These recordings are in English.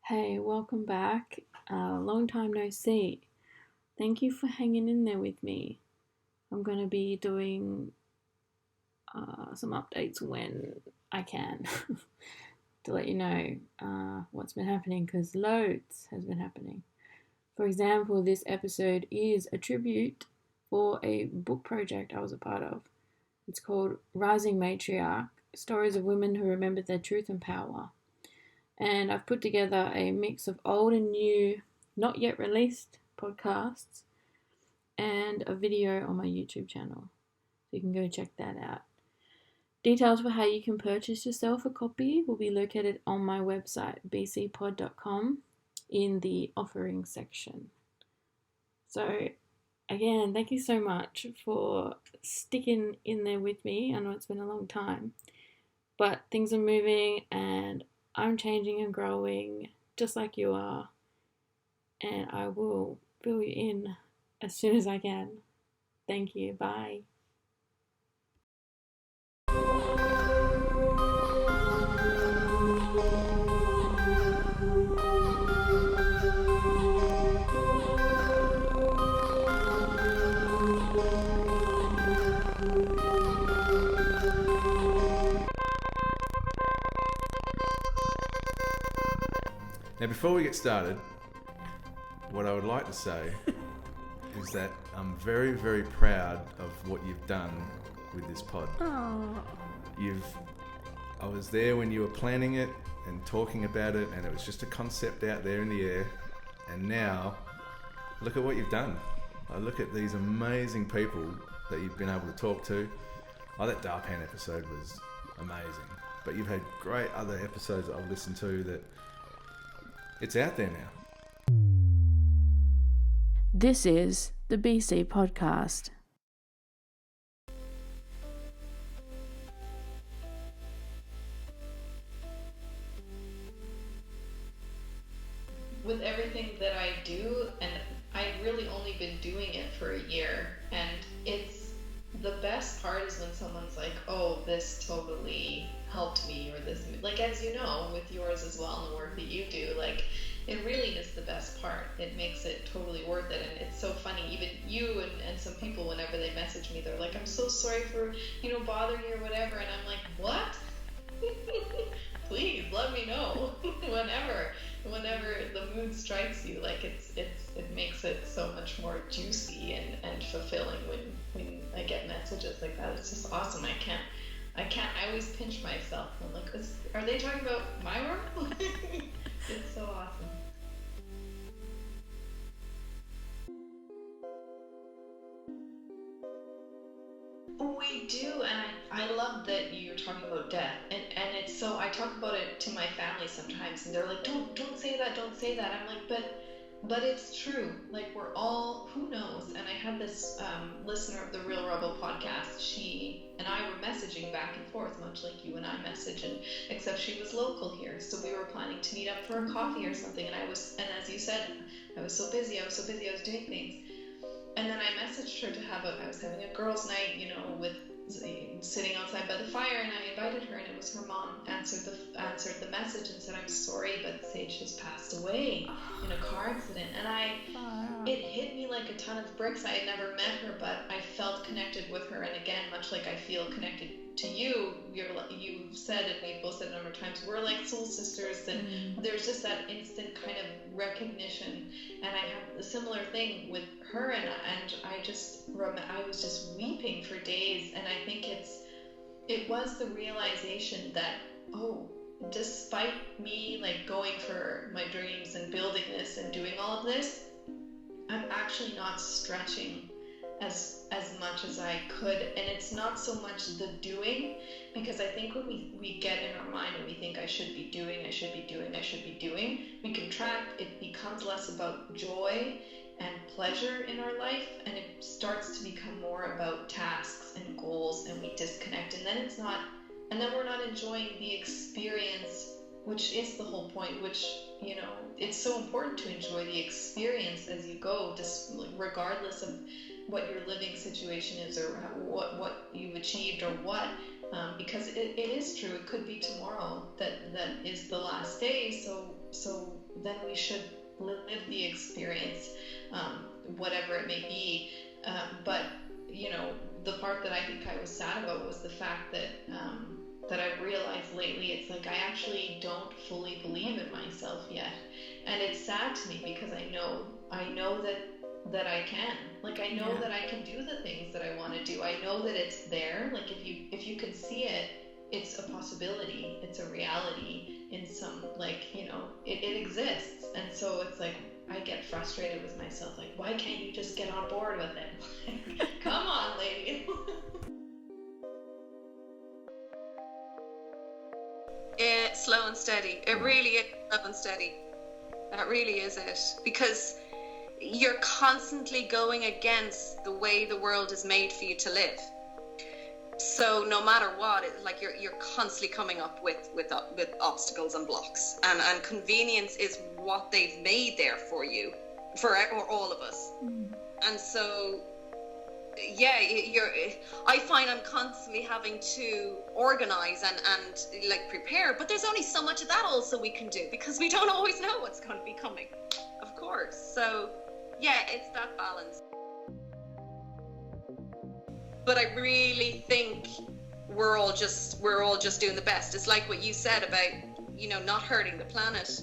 Hey, welcome back. Long time no see. Thank you for hanging in there with me. I'm going to be doing some updates when I can to let you know what's been happening because loads has been happening. For example, this episode is a tribute for a book project I was a part of. It's called Rising Matriarch, Stories of Women Who Remembered Their Truth and Power. And I've put together a mix of old and new, not yet released podcasts and a video on my YouTube channel. So you can go check that out. Details for how you can purchase yourself a copy will be located on my website, beeseapod.com, in the offering section. So again, thank you so much for sticking in there with me. I know it's been a long time, but things are moving and I'm changing and growing just like you are, and I will fill you in as soon as I can. Thank you. Bye. Now, before we get started, what I would like to say is that I'm very, very proud of what you've done with this pod. Aww. I was there when you were planning it and talking about it, and it was just a concept out there in the air. And now, look at what you've done. I look at these amazing people that you've been able to talk to. Oh, that Darpan episode was amazing. But you've had great other episodes that I've listened to that it's out there now. This is the BeeSea podcast. With everything that I do, and I've really only been doing it for a year, and it's the best part is when someone's like, oh, this totally helped me, or this, like, as you know, with yours as well and the work that you do, like, it really is the best part. It makes it totally worth it. And it's so funny, even you and some people, whenever they message me, they're like, I'm so sorry for, bothering you or whatever, and I'm like, what? Please let me know whenever the mood strikes you. Like it makes it so much more juicy and fulfilling when I get messages like that. It's just awesome. I always pinch myself. I'm like, are they talking about my work? It's so awesome. We do, and I love that you're talking about death, and it's so, I talk about it to my family sometimes, and they're like, don't say that. I'm like, but it's true. Like, we're all, who knows? And I had this listener of the Real Rebel podcast. She and I were messaging back and forth, much like you and I message, and except she was local here, so we were planning to meet up for a coffee or something. And as you said, I was so busy. I was doing things. And then I messaged her I was having a girls' night, with sitting outside by the fire, and I invited her, and it was her mom answered the message and said, I'm sorry, but Sage has passed away in a car accident. And it hit me like a ton of bricks. I had never met her, but I felt connected with her. And again, much like I feel connected to you, you've said, and we've both said a number of times, we're like soul sisters, and there's just that instant kind of recognition. And I have a similar thing with her, and I was just weeping for days. And I think it was the realization that, despite me like going for my dreams and building this and doing all of this, I'm actually not stretching as much as I could. And it's not so much the doing, because I think when we get in our mind and we think I should be doing, we contract. It becomes less about joy and pleasure in our life, and it starts to become more about tasks and goals, and we disconnect, and then we're not enjoying the experience, which is the whole point, which, it's so important to enjoy the experience as you go, just regardless of what your living situation is or what you've achieved or what, because it is true. It could be tomorrow that is the last day. So we should live the experience, whatever it may be. But you know, the part that I think I was sad about was the fact that that I've realized lately, it's like I actually don't fully believe in myself yet, and it's sad to me because I know that I can. Like, I know that I can do the things that I want to do. I know that it's there. Like, if you can see it, it's a possibility. It's a reality in some, like, you know, it exists. And so it's like, I get frustrated with myself. Like, why can't you just get on board with it? Come on, lady. It's slow and steady. It really is slow and steady. That really is it. Because you're constantly going against the way the world is made for you to live. So no matter what, like you're constantly coming up with obstacles and blocks, and convenience is what they've made there for you, for all of us. And so I find I'm constantly having to organize and like prepare, but there's only so much of that also we can do, because we don't always know what's going to be coming, of course. So yeah, it's that balance. But I really think we're all just doing the best. It's like what you said about, you know, not hurting the planet.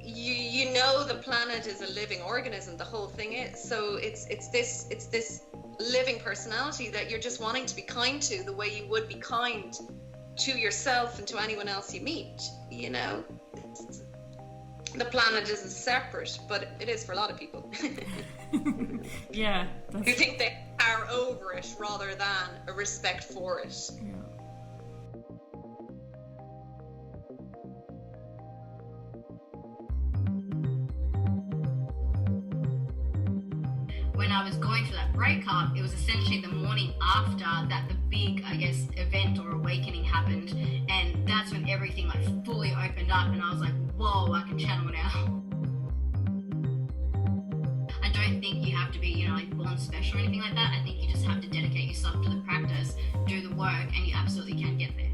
You know, the planet is a living organism. The whole thing is. So it's this living personality that you're just wanting to be kind to, the way you would be kind to yourself and to anyone else you meet. You know, the planet isn't separate, but it is for a lot of people. Yeah. You think they are over it rather than a respect for it. Yeah. When I was going through that breakup, it was essentially the morning after that the big, I guess, event or awakening happened, and that's when everything like fully opened up, and I was like, whoa, I can channel now. I don't think you have to be, you know, like born special or anything like that. I think you just have to dedicate yourself to the practice, do the work, and you absolutely can get there.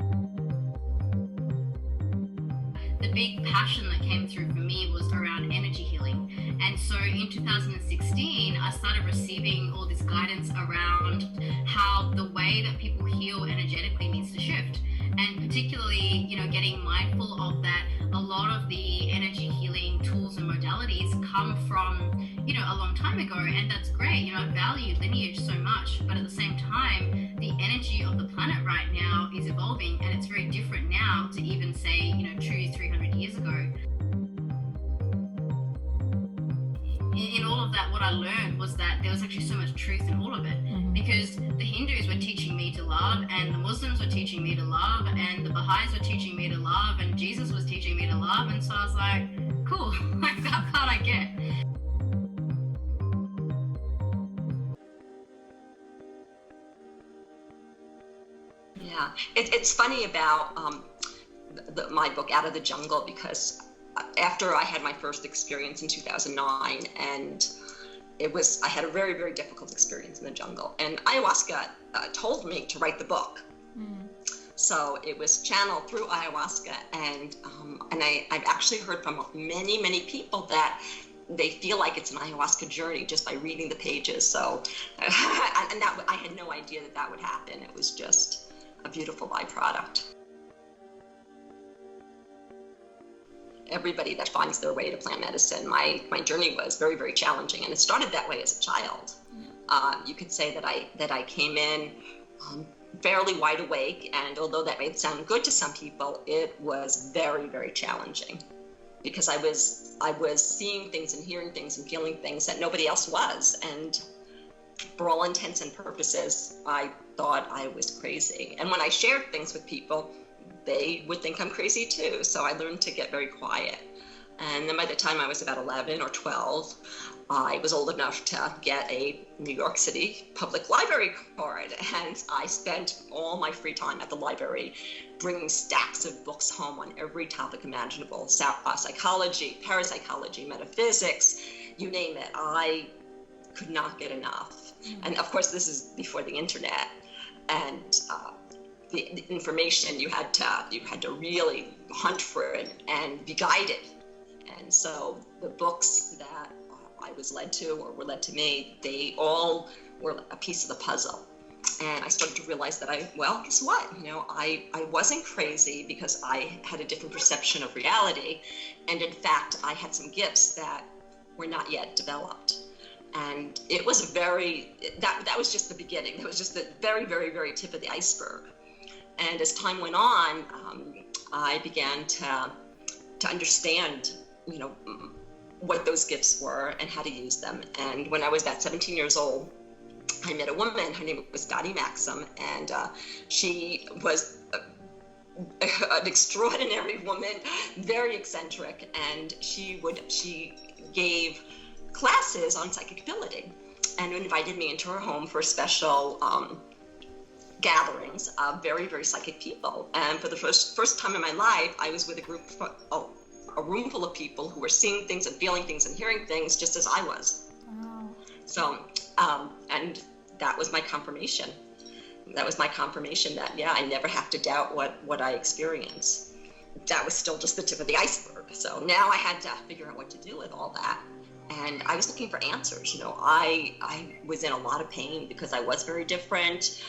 The big passion that came through for me was around energy healing. And so in 2016, I started receiving all this guidance around how the way that people heal energetically needs to shift. And particularly, you know, getting mindful of that a lot of the energy healing tools and modalities come from, you know, a long time ago. And that's great. You know, I value lineage so much. But at the same time, the energy of the planet right now is evolving, and it's very different now to even say, you know, 200-300 years ago. In all of that, what I learned was that there was actually so much truth in all of it, because the Hindus were teaching me to love, and the Muslims were teaching me to love, and the Baha'is were teaching me to love, and Jesus was teaching me to love. And so I was like, cool, like that part I get. Yeah, it's funny about my book Out of the Jungle, because after I had my first experience in 2009, and I had a very, very difficult experience in the jungle, and ayahuasca told me to write the book. So it was channeled through ayahuasca, and I've actually heard from many, many people that they feel like it's an ayahuasca journey just by reading the pages. So, and that I had no idea that would happen. It was just a beautiful byproduct. Everybody that finds their way to plant medicine, my journey was very, very challenging, and it started that way as a child. You could say that I came in fairly wide awake, and although that may sound good to some people, it was very, very challenging, because I was seeing things and hearing things and feeling things that nobody else was, and for all intents and purposes, I thought I was crazy. And when I shared things with people, they would think I'm crazy too. So I learned to get very quiet. And then by the time I was about 11 or 12, I was old enough to get a New York City public library card. And I spent all my free time at the library bringing stacks of books home on every topic imaginable: psychology, parapsychology, metaphysics, you name it. I could not get enough. And of course, this is before the internet. And the information, you had to really hunt for it and be guided. And so the books that I was led to or were led to me, they all were a piece of the puzzle. And I started to realize that guess what? I wasn't crazy because I had a different perception of reality. And in fact, I had some gifts that were not yet developed. And it was that was just the beginning. That was just the very, very, very tip of the iceberg. And as time went on, I began to understand, what those gifts were and how to use them. And when I was about 17 years old, I met a woman. Her name was Dottie Maxim, and she was an extraordinary woman, very eccentric, and she gave classes on psychic ability and invited me into her home for special gatherings of very, very psychic people. And for the first time in my life, I was with a room full of people who were seeing things and feeling things and hearing things just as I was. Wow. So, and that was my confirmation. That was my confirmation that, I never have to doubt what I experience. That was still just the tip of the iceberg. So now I had to figure out what to do with all that. And I was looking for answers. I was in a lot of pain because I was very different.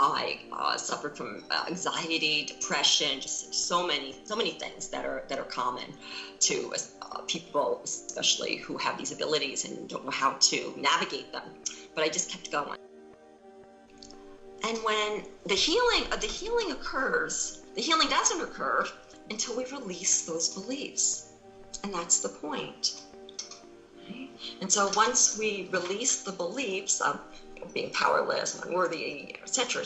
I suffered from anxiety, depression, just so many things that are common to people, especially who have these abilities and don't know how to navigate them. But I just kept going. And when the healing occurs, the healing doesn't occur until we release those beliefs, and that's the point. Right? And so once we release the beliefs of being powerless, unworthy, etc.,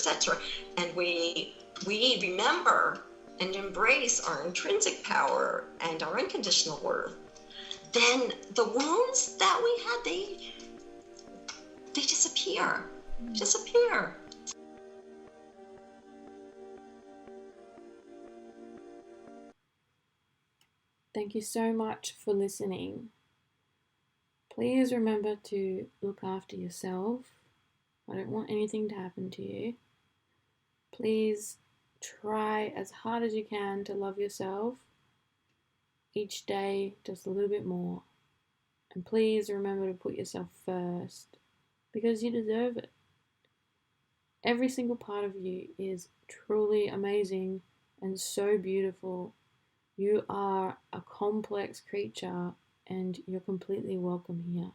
and we remember and embrace our intrinsic power and our unconditional worth, then the wounds that we had, they disappear. Disappear. Thank you so much for listening. Please remember to look after yourself. I don't want anything to happen to you. Please try as hard as you can to love yourself each day just a little bit more. And please remember to put yourself first because you deserve it. Every single part of you is truly amazing and so beautiful. You are a complex creature and you're completely welcome here.